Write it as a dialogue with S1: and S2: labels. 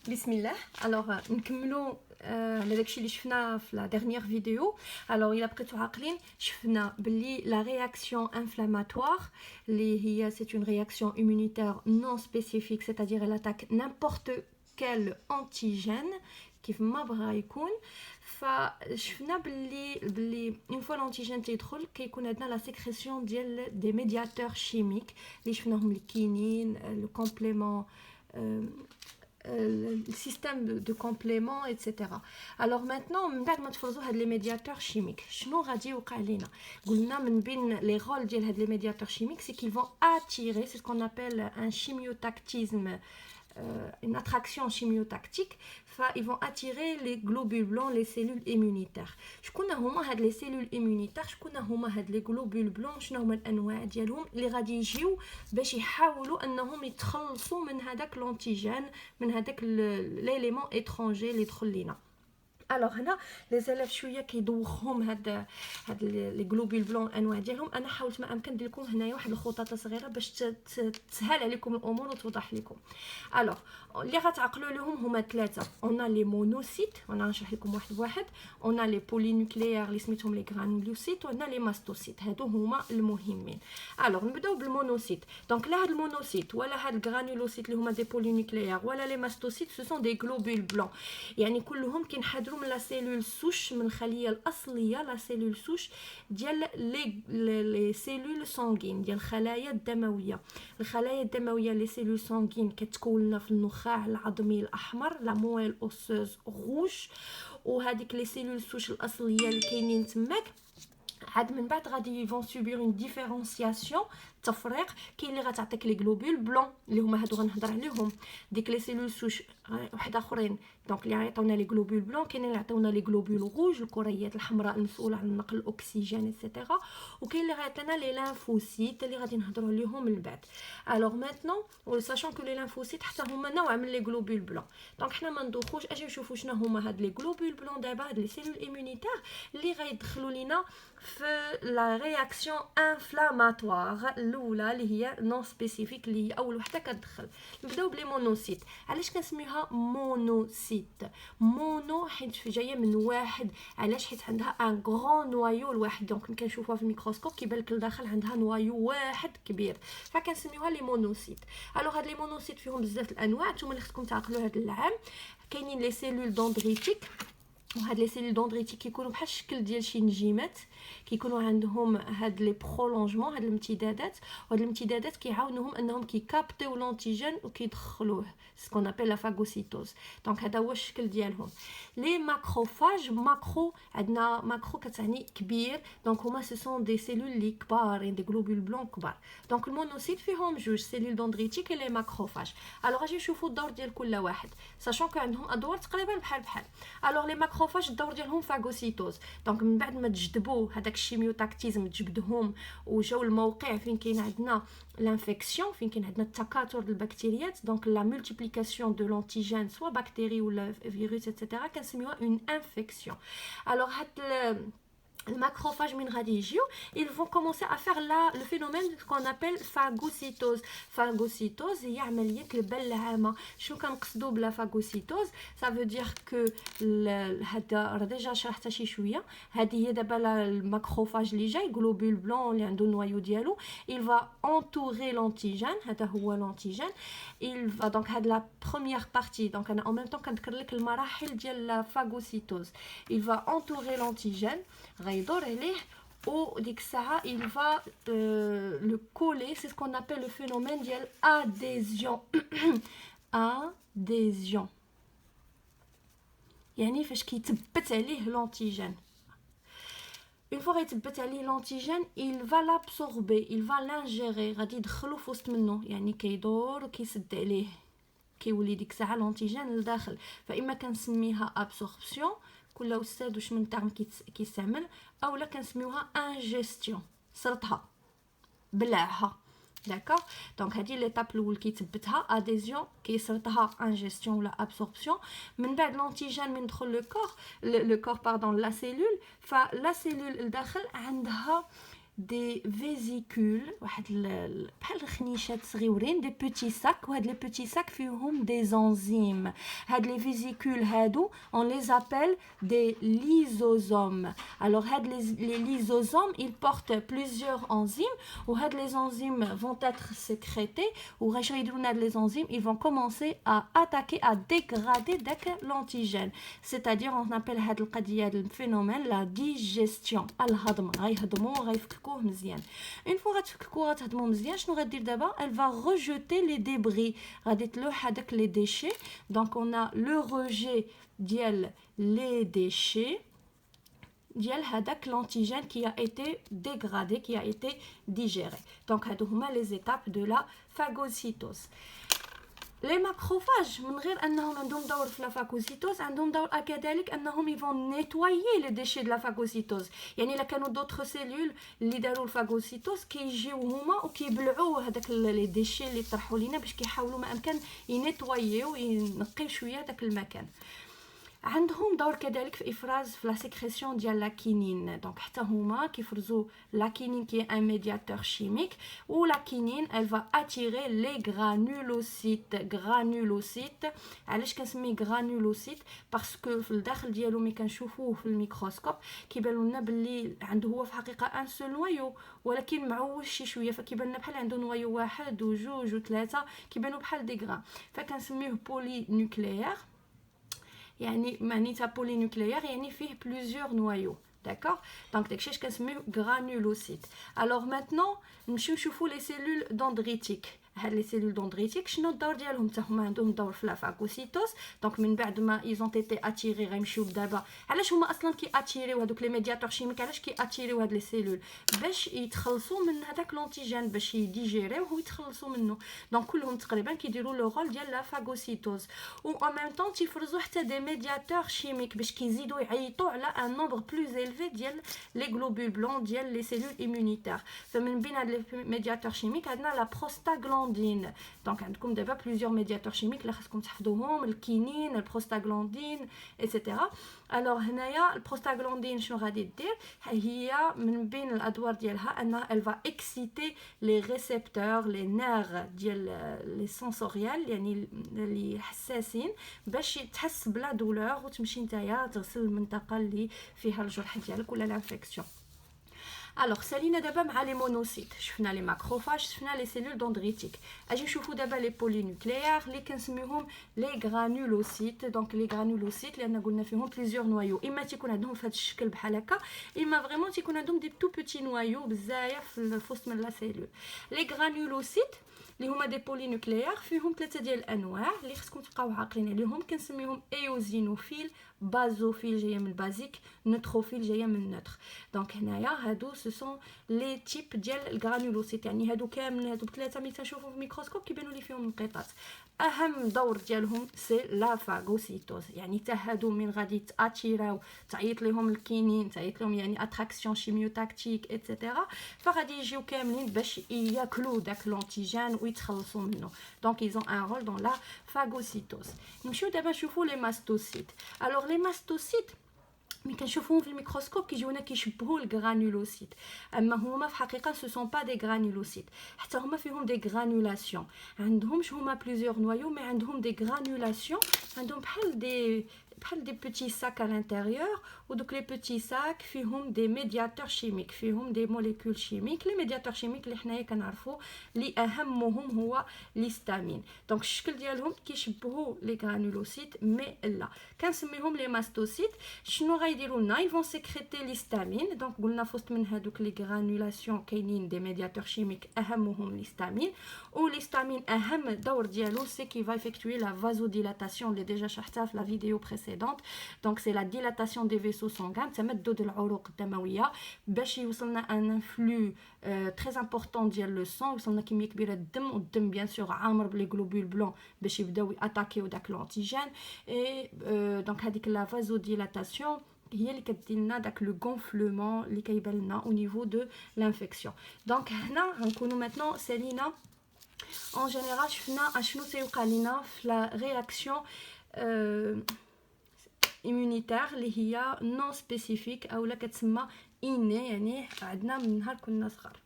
S1: بسم الله. Alors نكملوا على داكشي اللي شفنا في لا dernière vidéo. Alors il a بقيتو عاقلين شفنا باللي la réaction inflammatoire اللي هي c'est une réaction immunitaire non spécifique, c'est-à-dire elle attaque n'importe quel antigène كيف ما بغا يكون. فشفنا باللي une fois l'antigène تيدخل كيكون عندنا لا sécrétion ديال des médiateurs chimiques اللي شفناهم الكينين le complément le système de complément, etc. Alors maintenant, من بعد ما تفرزوا هاد les médiateurs chimiques, شنو غادي يوقع لينا؟ قلنا من بين les rôles ديال هاد les médiateurs chimiques, c'est qu'ils vont attirer, c'est ce qu'on appelle un chimiotactisme, une attraction chimiotactique. Ils vont attirer les globules blancs, les cellules immunitaires. شكون هما هاد les cellules immunitaires؟ شكون هما هاد les globules blancs؟ شنو هما الانواع ديالهم اللي غادي يجيو باش يحاولوا انهم يتخلصوا من هذاك لونتيجين، من هذاك l'élément étranger اللي دخل لينا. Alors هنا les élèves شويه كيدوخهم هاد لي غلوبول بلون انواع ديالهم. انا حاولت ما امكن ندير لكم هنايا واحد الخطوط صغيره باش تسهل عليكم الامور وتوضح لكم. الوغ اللي غتعقلوا لهم هما ثلاثه. اون لي مونوسيت، وانا غنشرح لكم واحد بواحد. اون لي بولينوكليير اللي سميتهم لي غرانولوسيت، وانا لي ماستوسيت. هادو هما المهمين. الوغ نبداو بالمونوسيت. دونك لا هاد المونوسيت ولا هاد الغرانولوسيت اللي هما دي بولينوكليير ولا لي ماستوسيت سو سون دي غلوبول بلون، يعني كلهم كينحدروا من لا سيلول سوش، من الخليه الاصليه لا سيلول سوش ديال لي سيلول سانغين، ديال الخلايا الدمويه. الخلايا الدمويه لي سيلول سانغين كتكون لنا في النخاع العظمي الاحمر، لا مويل اوسوز روج، وهذيك لي سيلول سوش الاصليه اللي كاينين تماك عاد من بعد غادي يفون سوبير اون ديفيرونسياسيون، تفريق. كاين اللي غتعطيك لي غلوبول بلون اللي هما هادو غنهضر عليهم، ديك لي سيلول سوش واحد اخرين دونك اللي يعطيونا لي غلوبول بلون. كاين اللي يعطيونا لي غلوبول روج، الكريات الحمراء المسؤوله عن نقل الاكسجين ايتترا. وكاين اللي غيعطينا لي لانفوسيت اللي غادي نهضروا عليهم من بعد. الوغ ميتنون ساشون كو لي لانفوسيت حتى هما نوع من لي غلوبول بلون. دونك حنا ما ندوخوش، اجي نشوفوا شنو هما هاد لي غلوبول بلون دابا، هاد لي سيلول ايمونيتير اللي غيدخلوا لينا في لا رياكسيون انفلاماتوار الاولى اللي هي نون سبيسيفيك، اللي هي اول وحده كتدخل. نبداو بلي مونوسيت. علاش كنسميوها مونوسيت؟ مونو حيت جايه من واحد. علاش؟ حيت عندها ان غران نوايو الواحد، دونك كنشوفوها في الميكروسكوب كيبان لك لداخل عندها نوايو واحد كبير، فكنسميوها لي مونوسيت. الوغ هاد لي مونوسيت فيهم بزاف الانواع، نتوما اللي خصكم تعقلوا هاد العام. كاينين لي سيلول دوندريتيك، وهاد لي سيلول دوندريتيك كيكونوا بحال الشكل ديال شي نجيمات، كيكونوا عندهم هاد لي برولونجمون، هاد الامتدادات، وهاد الامتدادات كيعاونوهم انهم كيكابطيو لونتيجين وكيدخلوه، سكون ابل لا فاغوسيتوز. دونك هذا هو الشكل ديالهم. لي ماكروفاج، ماكرو عندنا ماكرو كتعني كبير، دونك هما سو سون دي سيلول لي كبار، دي غلوبول بلون كبار. دونك المونوسيت فيهم جوج، سيلول دوندريتيك لي ماكروفاج. الوغ اجي نشوفوا الدور ديال كل واحد، ساشون كو عندهم ادوار تقريبا بحال. الوغ لي ماكروفاج الدور ديالهم فاغوسيتوز. دونك من بعد ما تجذبوا هذاك الشيميوتاكتيزم، تجبدهم وجاو الموقع فين كاين عندنا لانفيكسيون، فين كاين عندنا التكاثر ديال البكتيريات، دونك لا مولتيبليكاسيون دو لونتيجين سوا بكتيري ولا فيروس ايتترا، كنسميوها اون انفيكسيون. الوغ هاد le macrophage من غادي يجيو ils vont commencer à faire le phénomène qu'on appelle phagocytose. phagocytose هي عمليه البلعامه. شنو كنقصدوا بلا phagocytose؟ ça veut dire que هذا ديجا شرحتها شي شويه. هذه هي دابا الماكروفاج اللي جاي غلوبول بلون اللي عنده النوايو ديالو، il va entourer l'antigène. هذا هو l'antigène. il va donc هاد la première partie، donc انا en même temps كنذكر لك المراحل ديال لا phagocytose. il va entourer l'antigène، غيدور عليه، وديك الساعه il va le coller. c'est ce qu'on appelle le phénomène ديال adhésion. adhésion يعني فاش كيتبت عليه l'antigène. une fois غيتبت عليه l'antigène il va l'absorber، il va l'ingérer، غادي يدخلو في وسط منه، يعني كيدور وكيسد عليه، كيولي ديك الساعه l'antigène لداخل. فاما كنسميها absorption، كل استاذ واش من تاعهم كيستعمل، اولا كنسميوها انجستيون، سرطها بلعها. داكوغ. دونك هذه ليطاب الاول كيتبتها اديزيون، كيسرطها انجستيون ولا ابسوربسيون. من بعد لونتيجين من دخل لو كور، لا سيلول، فلا سيلول لداخل عندها des vésicules بحال خنيشات صغيورين des petits sacs وهاد les petits sacs فيهم des enzymes. هاد les vésicules هادو on les appelle des lysosomes. Alors هاد les lysosomes ils portent plusieurs enzymes وهاد les enzymes vont être sécrétés وغاش يديروا هاد les enzymes ils vont commencer à attaquer à dégrader داك l'antigène. C'est-à-dire on appelle هاد القضيه هاد الفينومين la digestion الهضم غيهضموا غيفككوه مزيان. une fois غتفككوه غتهضموا مزيان شنو غدير دابا elle va rejeter les débris غادي تلوح هذاك les déchets. donc on a le rejet ديال les déchets ديال هذاك l'antigène qui a été dégradé qui a été digéré. donc هادو هما les étapes de la phagocytose. les macrophages من غير انهم عندهم دور في لا فاغوسيتوز عندهم دور كذلك انهم يفون نيتوايي لي ديشي دو لا فاغوسيتوز. يعني الا كانوا دوطخ سيلول اللي داروا الفاغوسيتوز كيجيو هما وكيبلعوا هذاك لي ديشي اللي طرحوا لينا باش كيحاولوا ما امكن ينيتوايو وينقيو شويه داك المكان. عندهم دور كذلك في افراز في لا سيكريسيون ديال لاكينين. دونك حتى هما كيفرزوا لاكينين كي ان ميدياتور شيميك و لاكينين elle va attirer les granulocytes. علاش كنسميه granulocyte باسكو في الداخل ديالو ملي كنشوفوه في الميكروسكوب كيبان لنا باللي عنده هو في حقيقه ان سول نوايو ولكن معوج شي شويه فكيبان لنا بحال عنده نوايو واحد وجوج وثلاثه كيبانوا بحال دي غران فكنسميه بولي نوكليير. يعني معناتها بولي نوكليير يعني فيه plusieurs noyaux. d'accord donc داكشي اش كنسميو granulocyte. alors maintenant نمشيو نشوفوا les cellules dendritiques. هاد لي سيلول دندريتيك شنو الدور ديالهم حتى هما عندهم دور في لا فاغوسيتوز. دونك من بعد ما ايزون تيتي اتيري غنمشيو دابا علاش هما اصلا كي اتيريو هذوك لي ميدياتور شيميك علاش كي اتيريو هاد لي سيلول باش يتخلصوا من هذاك لونتيجين باش يديجيريو ويتخلصوا منه. دونك كلهم تقريبا كيديروا لو رول ديال لا فاغوسيتوز و ان ميم طون تيفرزوا حتى دي ميدياتور شيميك باش كيزيدوا يعيطوا على ان نومبر بلوز إليفي ديال لي غلوبول بلون ديال لي سيلول ايمونيتير. فمن بين هاد لي ميدياتور شيميك عندنا لا بروستاغلاندين. دونك عندكم دابا بليزيور ميدياتور شيميك اللي خاصكم تحفظوهم الكينين البروستاغلاندين ايتترا. الوغ هنايا البروستاغلاندين شنو غادي دير هي من بين الادوار ديالها انها elle va exciter les récepteurs les nerfs ديال لي سنسوريال يعني اللي حساسين باش تحس بلا دولور وتمشي نتايا تغسل المنطقه اللي فيها الجرح ديالك ولا لانفيكسيون. alors سالينا دابا مع لي مونوسيت شفنا لي ماكروفاج شفنا لي سيلول دندريتيك. اجي نشوفوا دابا لي بولينوكليير اللي كنسميوهم لي غرانولوسيت. دونك لي غرانولوسيت لان قلنا فيهم بليزيور نوايو اما تيكون عندهم في هذا الشكل بحال هكا اما فريمون تيكون عندهم دي تو بوتي نوايو بزاف في وسط من لا سيلول. لي غرانولوسيت اللي هما دي بولينوكليير فيهم ثلاثه ديال الانواع اللي خصكم تبقاو عاقلين عليهم. كنسميهم ايوزينوفيل بازوفيل جايه من بازيك نوتروفيل جايه من نوتر. دونك هنايا هادو سو سون لي تيب ديال الغرانولوسيت يعني هادو كامل هادو ثلاثه ملي تنشوفو في الميكروسكوب كيبانوا لي فيهم انقطاط. اهم دور ديالهم سي لا فاغوسيتوز يعني حتى هادو من غادي تاتيراو تعيط لهم الكينين تعيط لهم يعني اتراكسيون شيميوتاكتيك ايتترا فغادي يجيو كاملين باش ياكلوا داك لونتيجين ويتخلصوا منه. دونك ils ont un rôle dans la phagocytose. نمشيو دابا نشوفوا لي ماستوسيت. alors les mastocytes ملي كنشوفوهم في الميكروسكوب كيجيونا كيشبهوا الغرانولوسيت اما هما في حقيقه سو سون با دي غرانولوسيت حتى هما فيهم دي غرانولاسيون عندهمش هما بليزيور نوايو مي عندهم دي غرانولاسيون عندهم بحال دي petits sacs à l'intérieur ou donc les petits sacs فيهم des médiateurs chimiques فيهم des molécules chimiques. les médiateurs chimiques اللي حنايا كنعرفوا اللي اهمهم هو l'histamine. donc الشكل ديالهم كيشبهوا لي غرانولوسيت مي لا كنسميهم لي ماستوسيت. شنو غيديروا لنا ils vont sécréter l'histamine. donc قلنا فوسط من هذوك لي غرانولاسيون كاينين des médiateurs chimiques اهمهم l'histamine و l'histamine اهم دور ديالو سي كي va effectuer la vasodilatation اللي ديجا شرحتها في لا فيديو précédente. donc c'est la dilatation des vaisseaux sanguins تمدد العروق الدمويه باش يوصلنا ان فلو très important ديال لو سون وصلنا كميه كبيره الدم والدم بيان سور عامر بلي غلوبول بلون باش يبداو اتاكيو داك لونتيجين اي دونك هذيك لا فازوديلاتاسيون هي اللي كدير لنا داك لو غونفلومون اللي كيبان لنا او نيفو دو لانفيكسيون. دونك هنا غنكونوا ماتنون سالينا en général شفنا اشنو تيوقع لنا في لا رياكسيون immunitaire اللي هي non spécifique او لا كتسمى inné يعني عندنا من نهار كنا صغار.